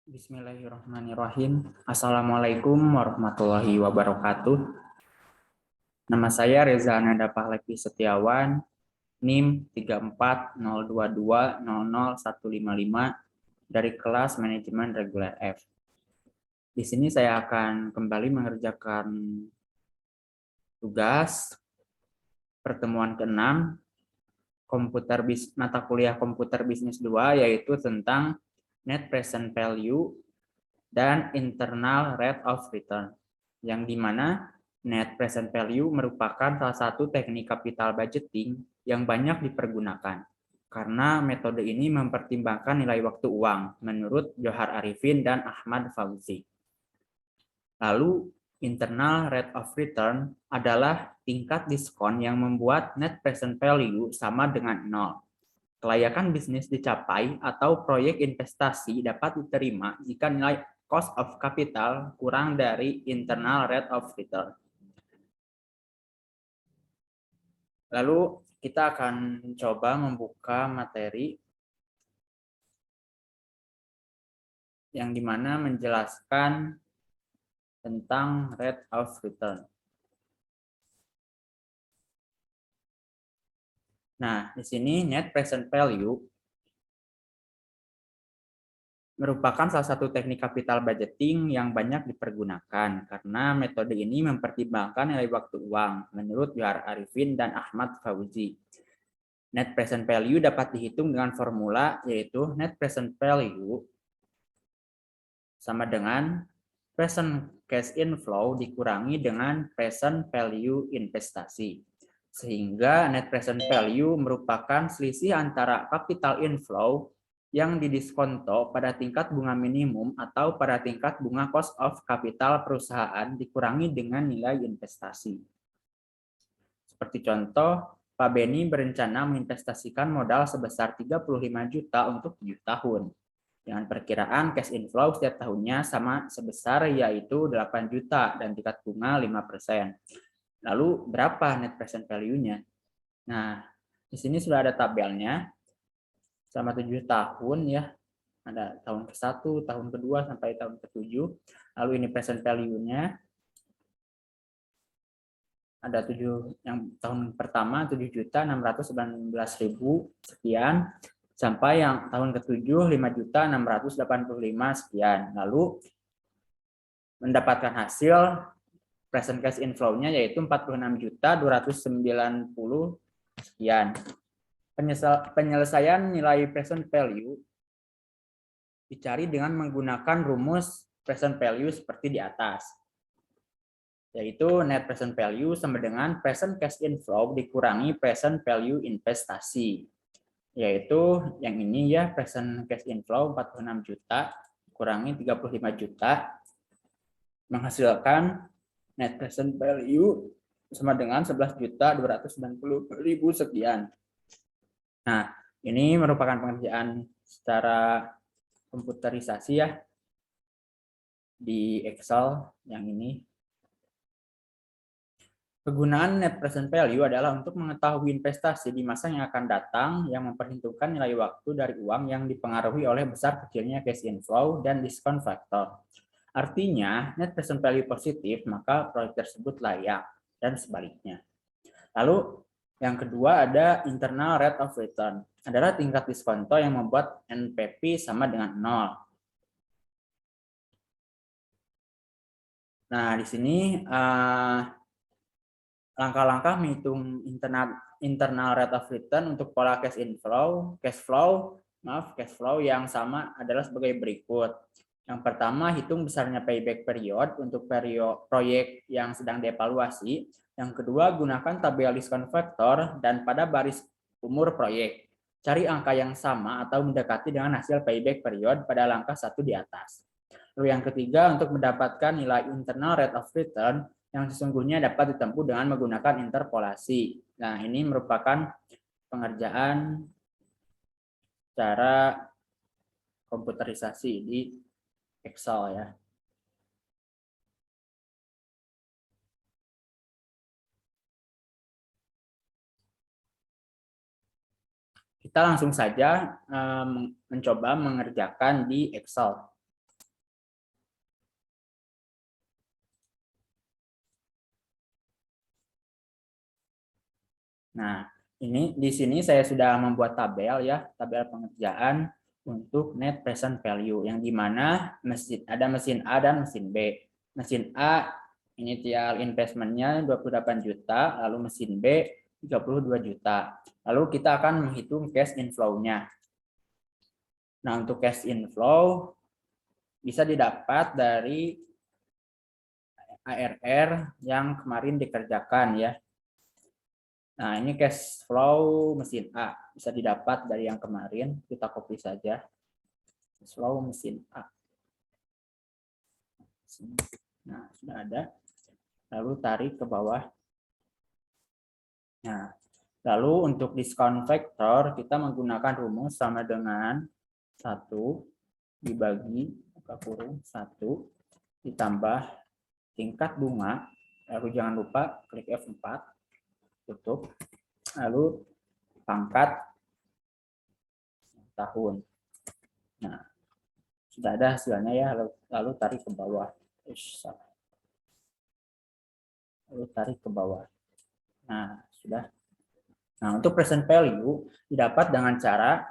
Bismillahirrahmanirrahim. Assalamualaikum warahmatullahi wabarakatuh. Nama saya Reza Ananda Pahlavi Setiawan, NIM 3402200155 dari kelas Manajemen Reguler F. Di sini saya akan kembali mengerjakan tugas pertemuan ke-6 mata kuliah Komputer Bisnis 2, yaitu tentang Net Present Value dan Internal Rate of Return, yang dimana Net Present Value merupakan salah satu teknik capital budgeting yang banyak dipergunakan, karena metode ini mempertimbangkan nilai waktu uang menurut Johar Arifin dan Ahmad Fauzi. Lalu, Internal Rate of Return adalah tingkat diskon yang membuat Net Present Value sama dengan 0. Kelayakan bisnis dicapai atau proyek investasi dapat diterima jika nilai cost of capital kurang dari internal rate of return. Lalu kita akan coba membuka materi yang dimana menjelaskan tentang rate of return. Nah, di sini net present value merupakan salah satu teknik capital budgeting yang banyak dipergunakan karena metode ini mempertimbangkan nilai waktu uang menurut Johar Arifin dan Ahmad Fauzi. Net present value dapat dihitung dengan formula yaitu net present value sama dengan present cash inflow dikurangi dengan present value investasi. Sehingga net present value merupakan selisih antara capital inflow yang didiskonto pada tingkat bunga minimum atau pada tingkat bunga cost of capital perusahaan dikurangi dengan nilai investasi. Seperti contoh, Pak Beni berencana menginvestasikan modal sebesar 35 juta untuk 7 tahun. Dengan perkiraan cash inflow setiap tahunnya sama sebesar yaitu 8 juta dan tingkat bunga 5%. Lalu berapa net present value-nya? Nah, di sini sudah ada tabelnya. Selama 7 tahun ya, ada tahun ke-1, tahun kedua sampai tahun ke-7. Lalu ini present value-nya. Ada 7 yang tahun pertama 7.619.000 sekian sampai yang tahun ke-7 5.685 sekian. Lalu mendapatkan hasil present cash inflow-nya yaitu 46.290 sekian. Penyelesaian nilai present value dicari dengan menggunakan rumus present value seperti di atas, yaitu net present value sama dengan present cash inflow dikurangi present value investasi, yaitu yang ini ya, present cash inflow 46 juta kurangi 35 juta menghasilkan net present value sama dengan 11.290.000 sekian. Nah, ini merupakan pengerjaan secara komputerisasi ya di Excel yang ini. Kegunaan net present value adalah untuk mengetahui investasi di masa yang akan datang yang memperhitungkan nilai waktu dari uang yang dipengaruhi oleh besar kecilnya cash inflow dan diskon faktor. Artinya, net present value positif, maka proyek tersebut layak, dan sebaliknya. Lalu, yang kedua ada internal rate of return, adalah tingkat diskonto yang membuat NPV sama dengan 0. Nah, di sini langkah-langkah menghitung internal rate of return untuk pola cash flow yang sama adalah sebagai berikut. Yang pertama, hitung besarnya payback period untuk proyek yang sedang dievaluasi. Yang kedua, gunakan tabel diskon faktor dan pada baris umur proyek. Cari angka yang sama atau mendekati dengan hasil payback period pada langkah 1 di atas. Lalu yang ketiga, untuk mendapatkan nilai internal rate of return yang sesungguhnya dapat ditempuh dengan menggunakan interpolasi. Nah, ini merupakan pengerjaan secara komputerisasi di Excel ya. Kita langsung saja mencoba mengerjakan di Excel. Nah, ini di sini saya sudah membuat tabel ya, tabel pengerjaan untuk net present value yang dimana ada mesin A dan mesin B. Mesin A initial investment-nya 28 juta, lalu mesin B 32 juta. Lalu kita akan menghitung cash inflow-nya. Nah, untuk cash inflow bisa didapat dari ARR yang kemarin dikerjakan ya. Nah, ini cash flow mesin A. Bisa didapat dari yang kemarin. Kita copy saja. Cash flow mesin A. Nah, sudah ada. Lalu tarik ke bawah. Nah, lalu untuk diskon factor, kita menggunakan rumus sama dengan 1 dibagi buka kurung 1 ditambah tingkat bunga. Lalu jangan lupa klik F4. Tutup. Lalu pangkat tahun. Nah, sudah ada hasilnya ya, lalu tarik ke bawah. Lalu tarik ke bawah. Nah, sudah. Nah, untuk present value didapat dengan cara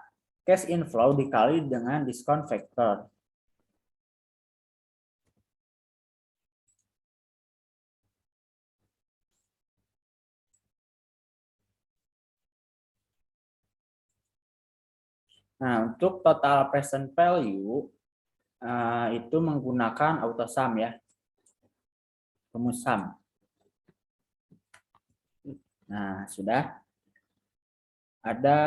cash inflow dikali dengan discount factor. Nah, untuk total present value itu menggunakan AutoSum ya. Rumus sum. Nah, sudah ada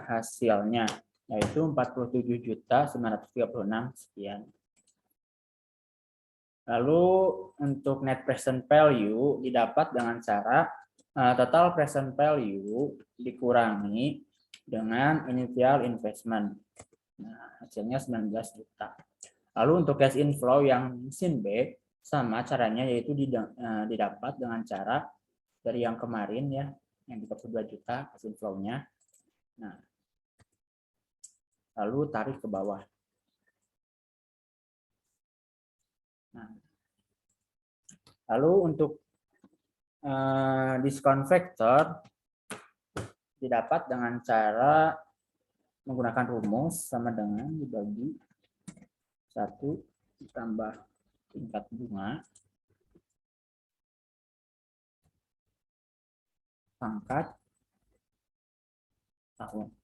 hasilnya yaitu 47.936 sekian. Lalu untuk net present value didapat dengan cara total present value dikurangi dengan initial investment. Nah, hasilnya 19 juta. Lalu untuk cash inflow yang mesin B sama caranya yaitu didapat dengan cara dari yang kemarin ya, yang 32 juta cash inflow-nya. Nah, lalu tarik ke bawah. Nah, lalu untuk diskon factor didapat dengan cara menggunakan rumus sama dengan dibagi 1 ditambah tingkat bunga pangkat tahun.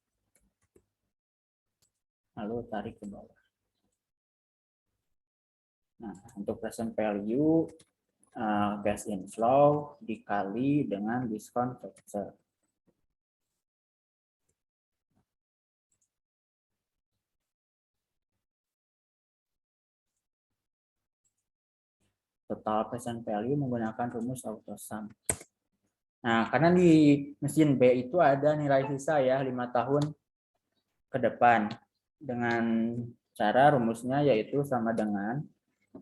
Lalu tarik ke bawah. Nah, untuk present value cash inflow dikali dengan diskon factor. Total present value menggunakan rumus AutoSum. Nah, karena di mesin B itu ada nilai sisa ya 5 tahun ke depan. Dengan cara rumusnya yaitu sama dengan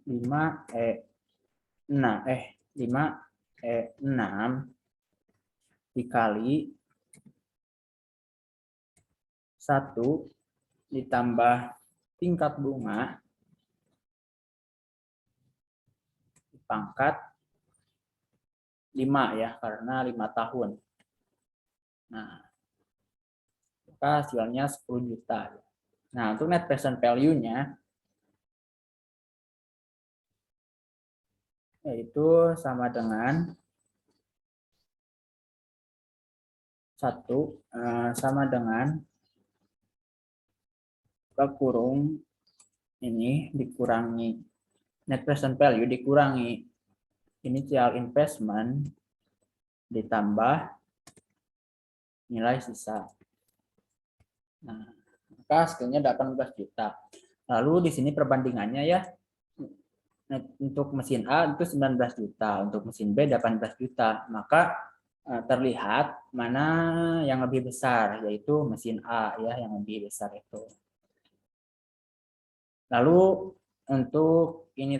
5E6 dikali 1 ditambah tingkat bunga pangkat 5 ya, karena 5 tahun. Nah, maka hasilnya 10 juta. Nah, untuk net present value-nya yaitu sama dengan 1 sama dengan kurung ini dikurangi net present value dikurangi initial investment ditambah nilai sisa. Nah, maka hasilnya 18 juta. Lalu di sini perbandingannya ya. Untuk mesin A itu 19 juta, untuk mesin B 18 juta. Maka terlihat mana yang lebih besar, yaitu mesin A ya, yang lebih besar itu. Lalu untuk ini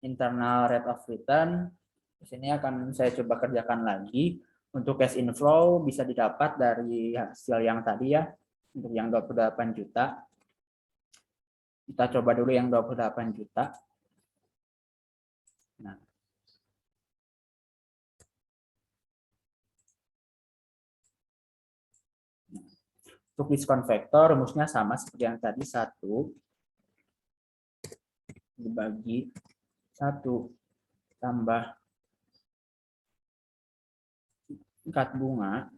internal rate of return, di sini akan saya coba kerjakan lagi. Untuk cash inflow bisa didapat dari hasil yang tadi ya, untuk yang 28 juta. Kita coba dulu yang 28 juta. Nah, Untuk diskon vektor rumusnya sama seperti yang tadi, 1 dibagi 1 tambah tingkat bunga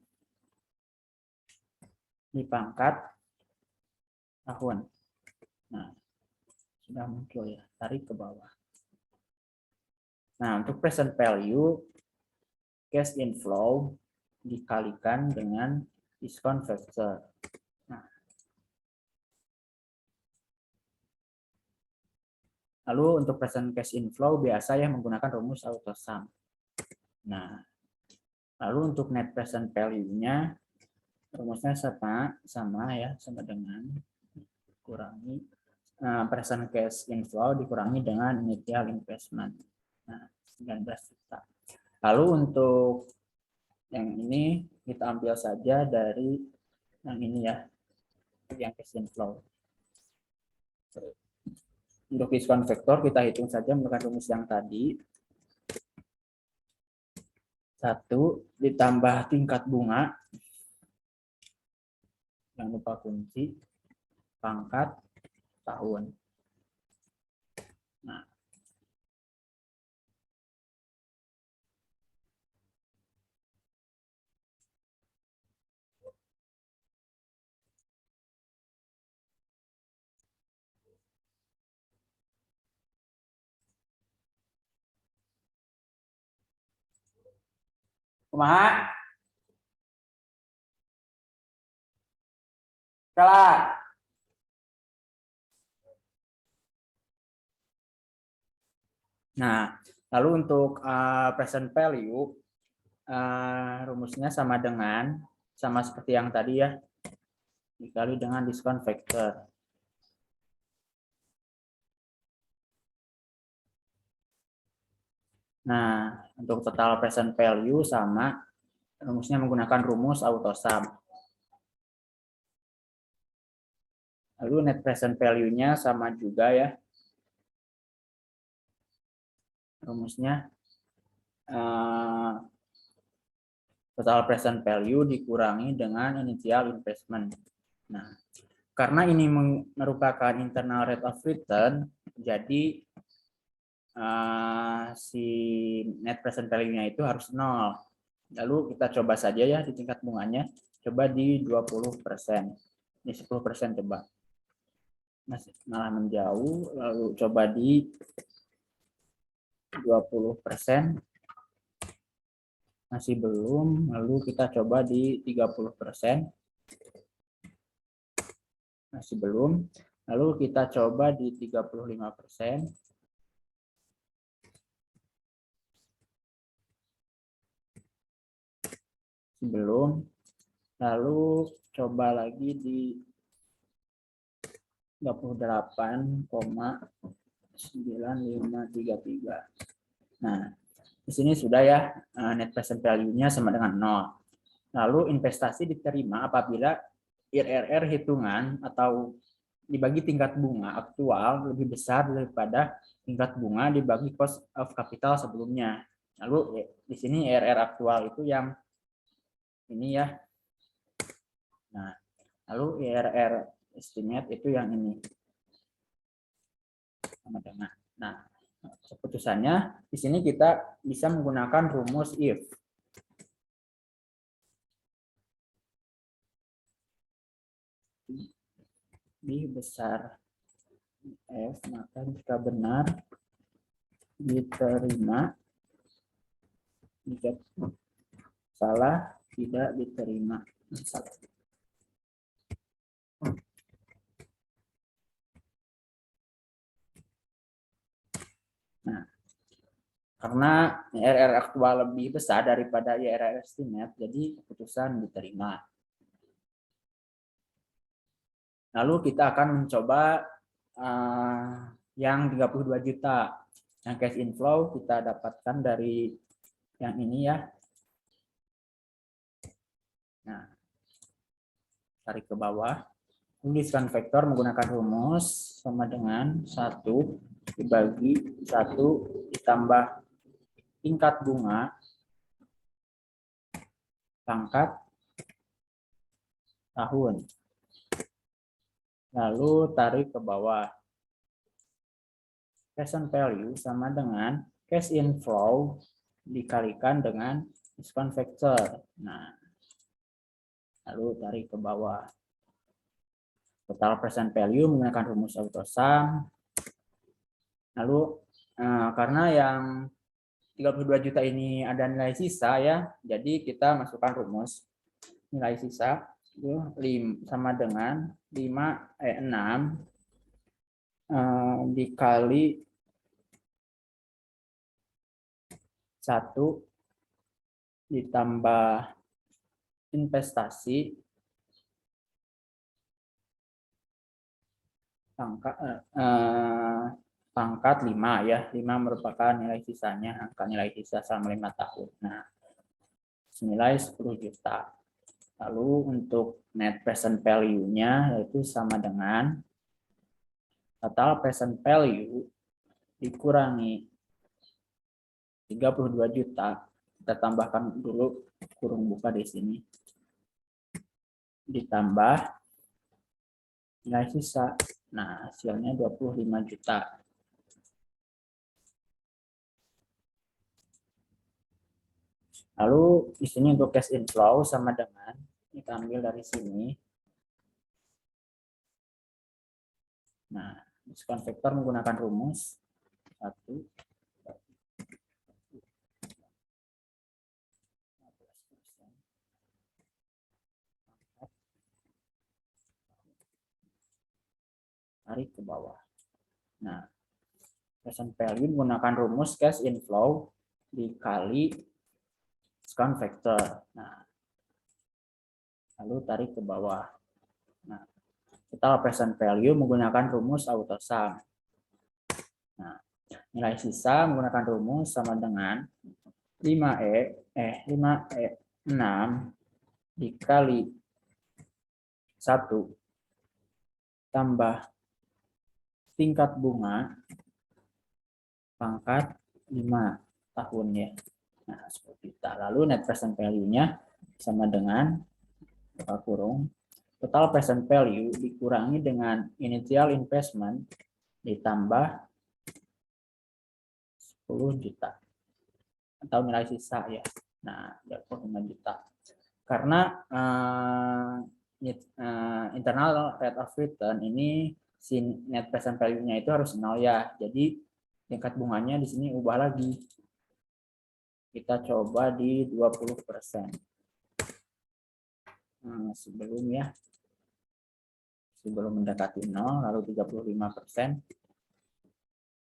di pangkat tahun. Nah, sudah muncul ya, tarik ke bawah. Nah, untuk present value, cash inflow dikalikan dengan diskon vector. Nah, lalu untuk present cash inflow biasa ya menggunakan rumus auto sum. Nah, lalu untuk net present value-nya rumusnya sama ya, sama dengan kurangi present cash inflow dikurangi dengan initial investment. Nah, 19 juta. Lalu untuk yang ini kita ambil saja dari yang ini ya, yang cash inflow. Untuk diskon vektor kita hitung saja menggunakan rumus yang tadi. 1 ditambah tingkat bunga, jangan lupa kunci, pangkat tahun. Nah, kumaha? Kalah. Nah, lalu untuk present value rumusnya sama seperti yang tadi ya, dikali dengan diskon vektor. Nah, untuk total present value sama, rumusnya menggunakan rumus auto sum. Lalu net present value-nya sama juga ya. Rumusnya total present value dikurangi dengan initial investment. Nah, karena ini merupakan internal rate of return, jadi si net present value-nya itu harus 0. Lalu kita coba saja ya di tingkat bunganya, coba di 20%. Ini 10% coba. Masih malah menjauh, lalu coba di 20%. Masih belum, lalu kita coba di 30%. Masih belum. Lalu kita coba di 35%. Belum. Lalu coba lagi di 38,9533. Nah, di sini sudah ya net present value-nya sama dengan 0. Lalu investasi diterima apabila IRR hitungan atau dibagi tingkat bunga aktual lebih besar daripada tingkat bunga dibagi cost of capital sebelumnya. Lalu di sini IRR aktual itu yang ini ya. Nah, lalu IRR estimate itu yang ini. Nah, keputusannya di sini kita bisa menggunakan rumus if. B besar F, maka jika benar diterima, jika salah tidak diterima. Salah. Nah, karena IRR aktual lebih besar daripada IRR estimate, jadi keputusan diterima. Lalu kita akan mencoba yang 32 juta. Yang cash inflow kita dapatkan dari yang ini ya. Nah, tarik ke bawah. Tuliskan vektor menggunakan rumus sama dengan 1 dibagi 1 ditambah tingkat bunga pangkat tahun. Lalu tarik ke bawah. Present value sama dengan cash inflow dikalikan dengan discount factor. Nah, lalu tarik ke bawah. Total present value menggunakan rumus autosum. Lalu karena yang 32 juta ini ada nilai sisa ya, jadi kita masukkan rumus nilai sisa itu sama dengan 6 dikali 1 ditambah investasi pangkat 5 ya. 5 merupakan nilai sisanya, angka nilai sisa selama 5 tahun. Nah, senilai 10 juta. Lalu untuk net present value-nya yaitu sama dengan total present value dikurangi 32 juta. Kita tambahkan dulu kurung buka di sini. Ditambah nilai sisa. Nah, hasilnya 25 juta. Lalu di sini untuk cash inflow sama dengan kita ambil dari sini. Nah, discount factor menggunakan rumus 1 tarik ke bawah. Nah, present value menggunakan rumus cash inflow dikali discount factor. Nah, lalu tarik ke bawah. Nah, total present value menggunakan rumus autosum. Nah, nilai sisa menggunakan rumus sama dengan 6 dikali 1 tambah tingkat bunga pangkat 5 tahun ya. Nah, seperti itu. Lalu net present value-nya sama dengan buka kurung total present value dikurangi dengan initial investment ditambah 10 juta atau nilai sisa ya. Nah, 25 juta. Karena internal rate of return ini si net present value-nya itu harus 0 ya. Jadi tingkat bunganya di sini ubah lagi. Kita coba di 20%. Sebelum mendekati 0, lalu 35%.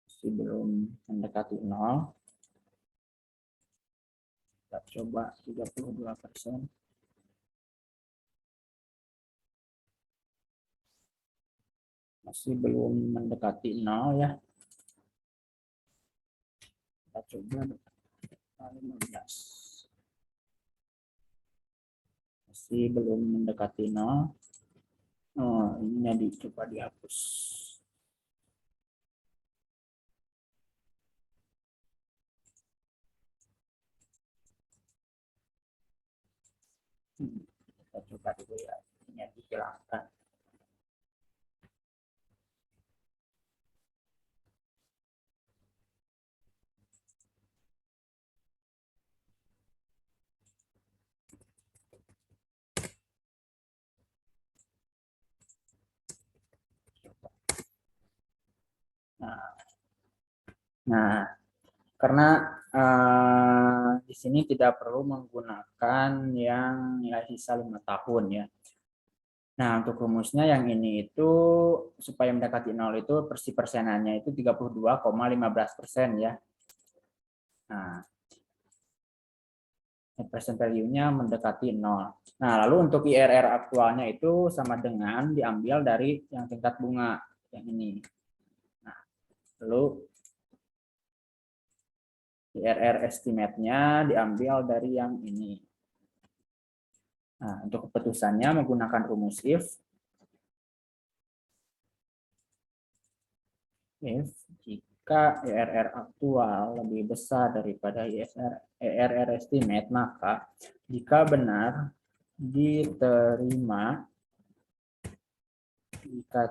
Sebelum mendekati 0, kita coba 32%. Masih belum mendekati 0 ya. Kita coba 15. Masih belum mendekati 0. Oh, ini coba dihapus. Kita coba dulu ya. Ini dihilangkan. Nah, karena di sini tidak perlu menggunakan yang nilai sisa 5 tahun ya. Nah, untuk rumusnya yang ini itu supaya mendekati 0 itu persenannya itu 32,15% ya. Nah, present value-nya mendekati 0. Nah, lalu untuk IRR aktualnya itu sama dengan diambil dari yang tingkat bunga yang ini. Nah, lalu IRR estimate-nya diambil dari yang ini. Nah, untuk keputusannya menggunakan rumus if jika IRR aktual lebih besar daripada IRR estimate, maka jika benar diterima Jika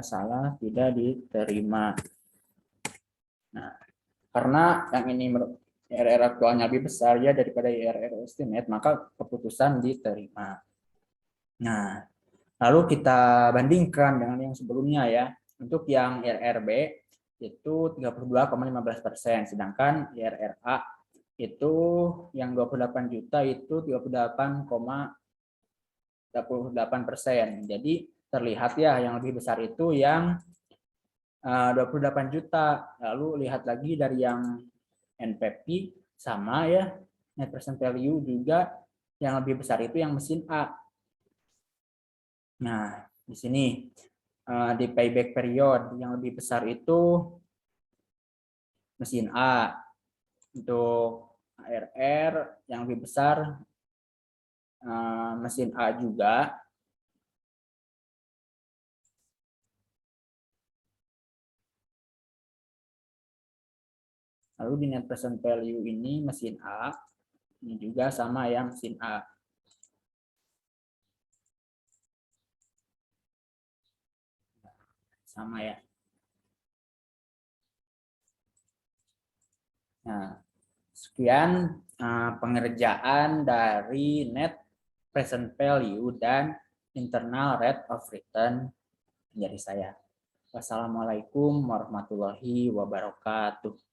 salah tidak diterima. Nah, karena yang ini IRR aktualnya lebih besar ya daripada IRR estimate, maka keputusan diterima. Nah, lalu kita bandingkan dengan yang sebelumnya ya. Untuk yang IRRB itu 32,15%, sedangkan IRRA itu yang 28 juta itu 38,38%. Jadi terlihat ya yang lebih besar itu yang 28 juta. Lalu lihat lagi dari yang NPV sama ya, net present value juga yang lebih besar itu yang mesin A. Nah, di sini di payback period yang lebih besar itu mesin A. Untuk ARR yang lebih besar mesin A juga. Lalu di net present value ini mesin A, ini juga sama ya mesin A. Sama ya. Nah, sekian pengerjaan dari net present value dan internal rate of return dari saya. Wassalamualaikum warahmatullahi wabarakatuh.